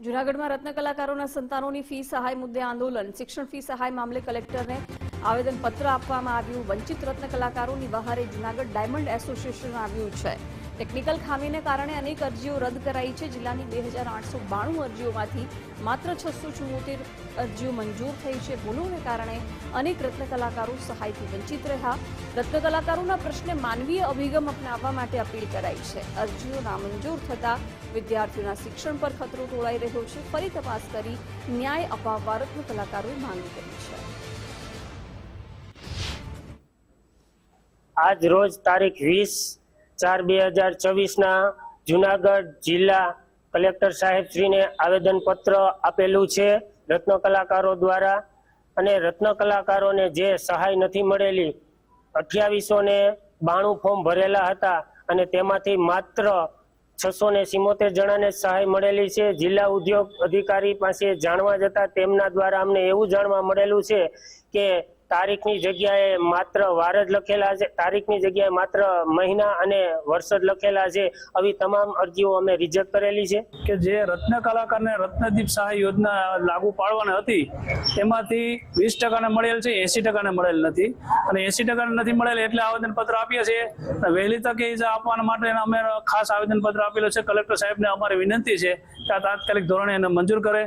જૂનાગઢમાં રત્ન કલાકારોના સંતાનોની ફી સહાય મુદ્દે આંદોલન. શિક્ષણ ફી સહાય મામલે કલેક્ટરને આવેદનપત્ર આપવામાં આવ્યું. વંચિત રત્ન કલાકારોની વહારે જૂનાગઢ ડાયમંડ એસોસિએશન આવ્યું છે. ટેકનિકલ ખામીને કારણે અનેક અરજીઓ રદ કરાઈ છે. જિલ્લાની 2892 અરજીઓમાંથી માત્ર 674 અરજીઓ મંજૂર થઈ છે. ભૂલોને કારણે અનેક રત્ન કલાકારો સહાયથી વંચિત રહ્યા. રત્ન કલાકારોના પ્રશ્ને માનવીય અભિગમ અપનાવવા માટે અપીલ કરાઈ છે. અરજીઓ નામંજૂર થતા વિદ્યાર્થીઓના શિક્ષણ પર ખતરો તોળાઈ રહ્યો છે. ફરી તપાસ કરી ન્યાય અપાવવા રત્ન કલાકારોએ માંગ કરી છે. આજ રોજ તારીખ 20/4/2024 જૂનાગઢ જિલ્લા કલેક્ટર સાહેબશ્રીને આવેદનપત્ર આપેલું છે રત્ન કલાકારો દ્વારા. અને રત્ન કલાકારોને જે સહાય નથી મળેલી 2892 ફોર્મ ભરેલા હતા અને તેમાંથી માત્ર 677 જણાને સહાય મળેલી છે. જિલ્લા ઉદ્યોગ અધિકારી પાસે જાણવા જતા તેમના દ્વારા અમને એવું જાણવા મળેલું છે કે તારીખની જગ્યાએ માત્ર વાર જ લખેલા છે, તારીખની જગ્યાએ માત્ર મહિના અને વર્ષ જ લખેલા છે. આવી તમામ અરજીઓ અમે રિજેક્ટ કરેલી છે. કે જે રત્ન કલાકારને રત્નદીપ સહાય યોજના લાગુ પાડવાની હતી તેમાંથી 20% મળેલ છે, 80% મળેલ નથી. અને 80% નથી મળેલ એટલે આવેદનપત્ર આપીએ છીએ. વહેલી તકે આપવા માટે અમે ખાસ આવેદનપત્ર આપેલું છે. કલેક્ટર સાહેબને અમારી વિનંતી છે કે આ તાત્કાલિક ધોરણે એને મંજૂર કરે.